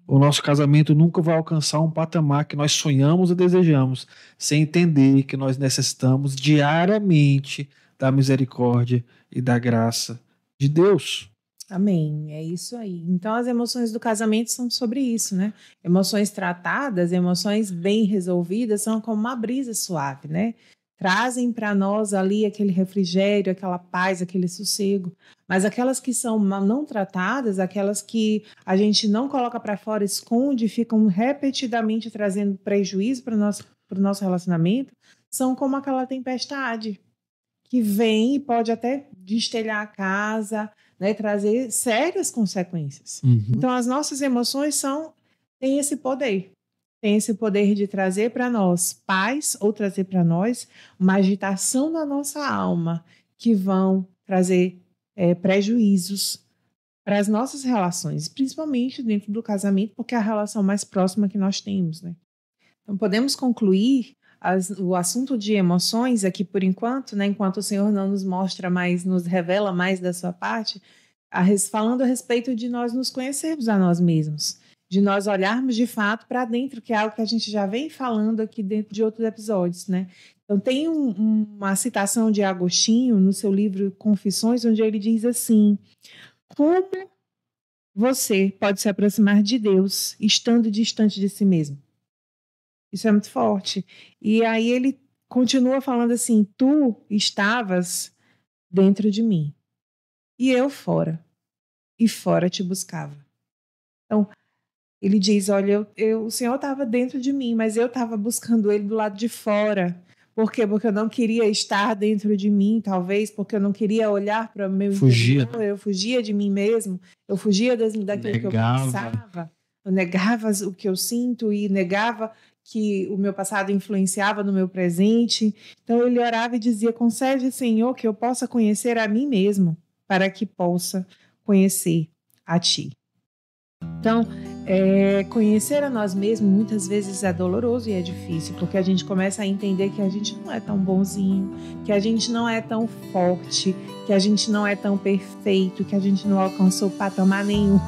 O nosso casamento nunca vai alcançar um patamar que nós sonhamos e desejamos, sem entender que nós necessitamos diariamente da misericórdia e da graça de Deus. Amém, é isso aí. Então as emoções do casamento são sobre isso, né? Emoções tratadas, emoções bem resolvidas são como uma brisa suave, né? Trazem para nós ali aquele refrigério, aquela paz, aquele sossego. Mas aquelas que são não tratadas, aquelas que a gente não coloca para fora, esconde, ficam repetidamente trazendo prejuízo para o nosso relacionamento, são como aquela tempestade que vem e pode até destelhar a casa, né, trazer sérias consequências. Então, as nossas emoções têm esse poder. Tem esse poder de trazer para nós paz ou trazer para nós uma agitação na nossa alma que vão trazer prejuízos para as nossas relações, principalmente dentro do casamento, porque é a relação mais próxima que nós temos, né? Então, podemos concluir o assunto de emoções aqui por enquanto, né, enquanto o Senhor não nos mostra mais, nos revela mais da sua parte, falando a respeito de nós nos conhecermos a nós mesmos, de nós olharmos de fato para dentro, que é algo que a gente já vem falando aqui dentro de outros episódios, né? Então tem uma citação de Agostinho no seu livro Confissões, onde ele diz assim: como você pode se aproximar de Deus estando distante de si mesmo? Isso é muito forte. E aí ele continua falando assim: tu estavas dentro de mim e eu fora. E fora te buscava. Então, ele diz, olha, o Senhor estava dentro de mim, mas eu estava buscando ele do lado de fora. Por quê? Porque eu não queria estar dentro de mim, talvez, porque eu não queria olhar para o meu interior. Eu fugia de mim mesmo. Eu fugia daquilo que eu pensava. Eu negava o que eu sinto e negava que o meu passado influenciava no meu presente. Então ele orava e dizia: concede, Senhor, que eu possa conhecer a mim mesmo, para que possa conhecer a Ti. Então, conhecer a nós mesmos muitas vezes é doloroso e é difícil, porque a gente começa a entender que a gente não é tão bonzinho, que a gente não é tão forte, que a gente não é tão perfeito, que a gente não alcançou patamar nenhum.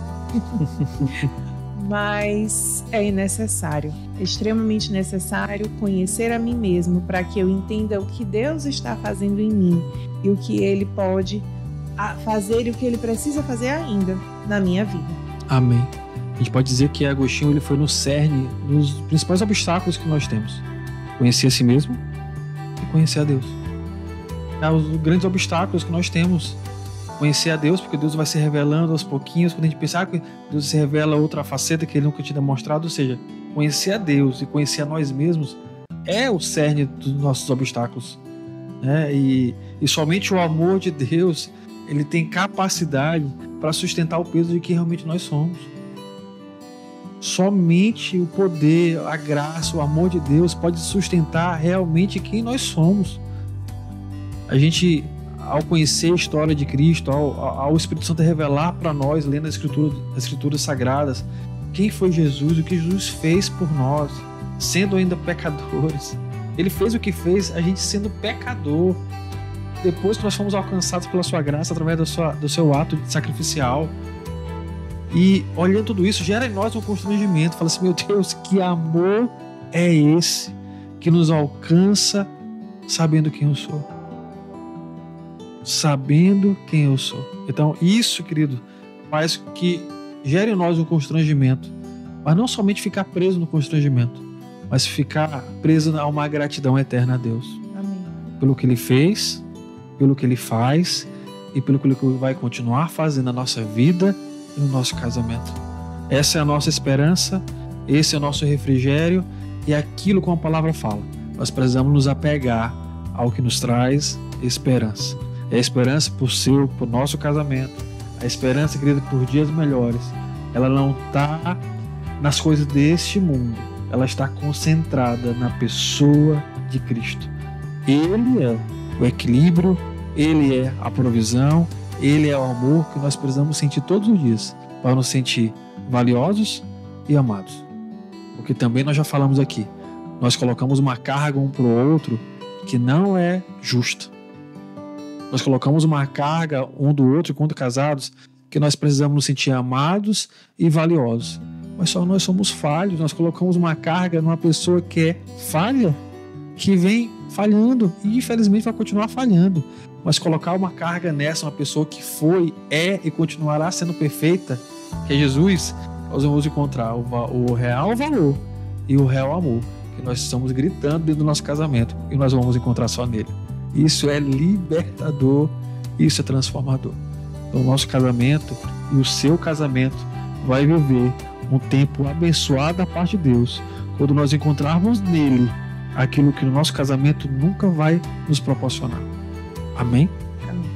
Mas é necessário, é extremamente necessário conhecer a mim mesmo para que eu entenda o que Deus está fazendo em mim e o que Ele pode fazer e o que Ele precisa fazer ainda na minha vida. Amém. A gente pode dizer que Agostinho ele foi no cerne dos principais obstáculos que nós temos: conhecer a si mesmo e conhecer a Deus. Os grandes obstáculos que nós temos: conhecer a Deus, porque Deus vai se revelando aos pouquinhos. Quando a gente pensar que Deus se revela outra faceta que Ele nunca tinha demonstrado, ou seja, conhecer a Deus e conhecer a nós mesmos é o cerne dos nossos obstáculos, né? E somente o amor de Deus ele tem capacidade para sustentar o peso de quem realmente nós somos. Somente o poder, a graça, o amor de Deus pode sustentar realmente quem nós somos. A gente, ao conhecer a história de Cristo, ao Espírito Santo revelar para nós, lendo as Escrituras Sagradas, quem foi Jesus, o que Jesus fez por nós, sendo ainda pecadores. Ele fez o que fez, a gente sendo pecador. depois que nós fomos alcançados pela sua graça, através do seu ato sacrificial. E olhando tudo isso, gera em nós um constrangimento. Fala assim, meu Deus, que amor é esse que nos alcança sabendo quem eu sou? Sabendo quem eu sou. Então isso, querido, faz que gere em nós um constrangimento. Mas não somente ficar preso no constrangimento, mas ficar preso a uma gratidão eterna a Deus. Amém. Pelo que Ele fez, pelo que Ele faz e pelo que Ele vai continuar fazendo na nossa vida e no nosso casamento. Essa é a nossa esperança, esse é o nosso refrigério e aquilo como a palavra fala. Nós precisamos nos apegar ao que nos traz esperança. É a esperança por nosso casamento, a esperança, querido, por dias melhores. Ela não está nas coisas deste mundo, ela está concentrada na pessoa de Cristo. Ele é o equilíbrio, Ele é a provisão, Ele é o amor que nós precisamos sentir todos os dias para nos sentir valiosos e amados. Porque também nós já falamos aqui, nós colocamos uma carga um para o outro que não é justa. Nós colocamos uma carga um do outro quando casados que nós precisamos nos sentir amados e valiosos. Mas só nós somos falhos, nós colocamos uma carga numa pessoa que é falha, que vem falhando e infelizmente vai continuar falhando. Mas colocar uma carga nessa, uma pessoa que foi, é e continuará sendo perfeita, que é Jesus, nós vamos encontrar o real valor e o real amor que nós estamos gritando dentro do nosso casamento e nós vamos encontrar só nele. Isso é libertador, isso é transformador. Então, o nosso casamento e o seu casamento vai viver um tempo abençoado da parte de Deus, quando nós encontrarmos nele aquilo que o nosso casamento nunca vai nos proporcionar. Amém? Amém.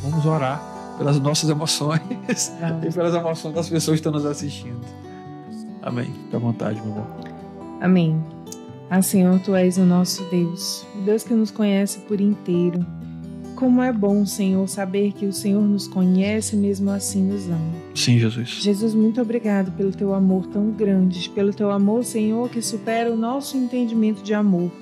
Vamos orar pelas nossas emoções e pelas emoções das pessoas que estão nos assistindo. Amém. Fique à vontade, meu irmão. Amém. Ah, Senhor, Tu és o nosso Deus, o Deus que nos conhece por inteiro. Como é bom, Senhor, saber que o Senhor nos conhece e mesmo assim nos ama. Sim, Jesus. Jesus, muito obrigado pelo Teu amor tão grande, pelo Teu amor, Senhor, que supera o nosso entendimento de amor.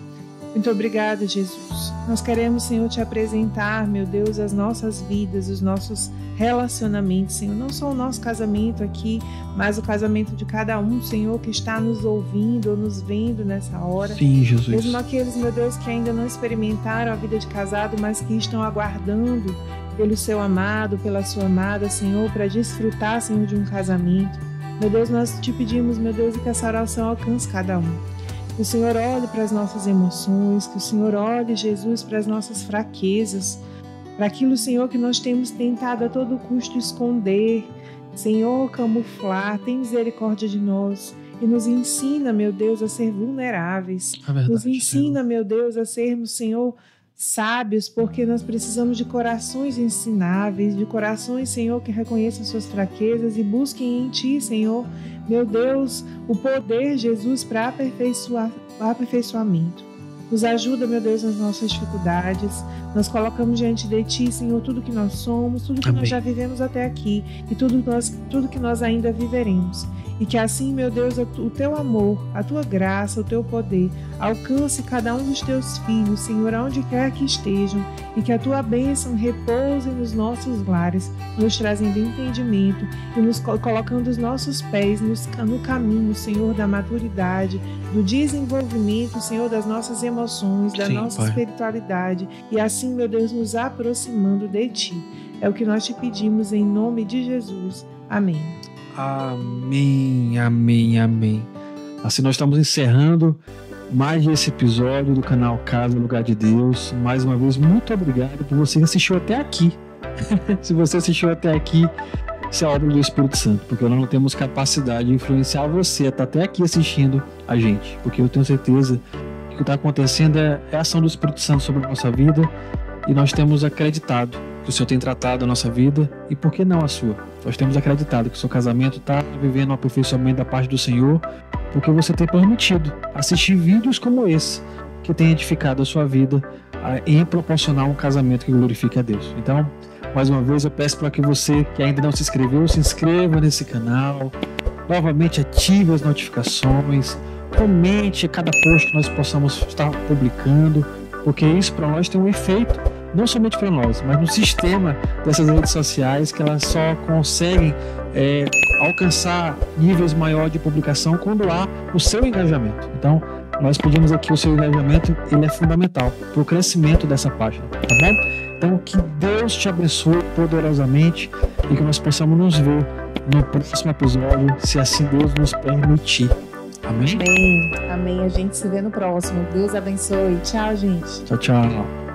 Muito obrigada, Jesus. Nós queremos, Senhor, Te apresentar, meu Deus, as nossas vidas, os nossos relacionamentos, Senhor. Não só o nosso casamento aqui, mas o casamento de cada um, Senhor, que está nos ouvindo ou nos vendo nessa hora. Sim, Jesus. Mesmo aqueles, meu Deus, que ainda não experimentaram a vida de casado, mas que estão aguardando pelo seu amado, pela sua amada, Senhor, para desfrutar, Senhor, de um casamento. Meu Deus, nós Te pedimos, meu Deus, que essa oração alcance cada um. Que o Senhor olhe para as nossas emoções, que o Senhor olhe, Jesus, para as nossas fraquezas, para aquilo, Senhor, que nós temos tentado a todo custo esconder. Senhor, camuflar, tem misericórdia de nós e nos ensina, meu Deus, a ser vulneráveis. Nos ensina, meu Deus, a sermos, Senhor, sábios, porque nós precisamos de corações ensináveis, de corações, Senhor, que reconheçam suas fraquezas e busquem em Ti, Senhor, meu Deus, o poder, Jesus, para aperfeiçoamento. Nos ajuda, meu Deus, nas nossas dificuldades. Nós colocamos diante de Ti, Senhor, tudo que nós somos, tudo que nós já vivemos até aqui e tudo que nós ainda viveremos. E que assim, meu Deus, o Teu amor, a Tua graça, o Teu poder alcance cada um dos Teus filhos, Senhor, aonde quer que estejam, e que a Tua bênção repouse nos nossos lares, nos trazendo entendimento e nos colocando os nossos pés no caminho, Senhor, da maturidade, do desenvolvimento, Senhor, das nossas emoções, da nossa espiritualidade, e assim, meu Deus, nos aproximando de Ti. É o que nós Te pedimos em nome de Jesus. Amém. Amém, amém, amém. Assim nós estamos encerrando mais esse episódio do canal Casa Lugar de Deus. Mais uma vez, muito obrigado por você que assistiu até aqui. Se você assistiu até aqui, isso é obra do Espírito Santo, porque nós não temos capacidade de influenciar você a estar até aqui assistindo a gente, porque eu tenho certeza que o que está acontecendo é a ação do Espírito Santo sobre a nossa vida, e nós temos acreditado que o Senhor tem tratado a nossa vida, e por que não a sua? Nós temos acreditado que o seu casamento está vivendo um aperfeiçoamento da parte do Senhor, porque você tem permitido assistir vídeos como esse, que tem edificado a sua vida em proporcionar um casamento que glorifique a Deus. Então, mais uma vez, eu peço para que você que ainda não se inscreveu, se inscreva nesse canal, novamente ative as notificações, comente cada post que nós possamos estar publicando, porque isso para nós tem um efeito, não somente para nós, mas no sistema dessas redes sociais, que elas só conseguem alcançar níveis maiores de publicação quando há o seu engajamento. Então, nós pedimos aqui o seu engajamento, ele é fundamental para o crescimento dessa página, tá bom? Então, que Deus te abençoe poderosamente e que nós possamos nos ver no próximo episódio, se assim Deus nos permitir. Amém? Amém. Amém. A gente se vê no próximo. Deus abençoe. Tchau, gente. Tchau, tchau.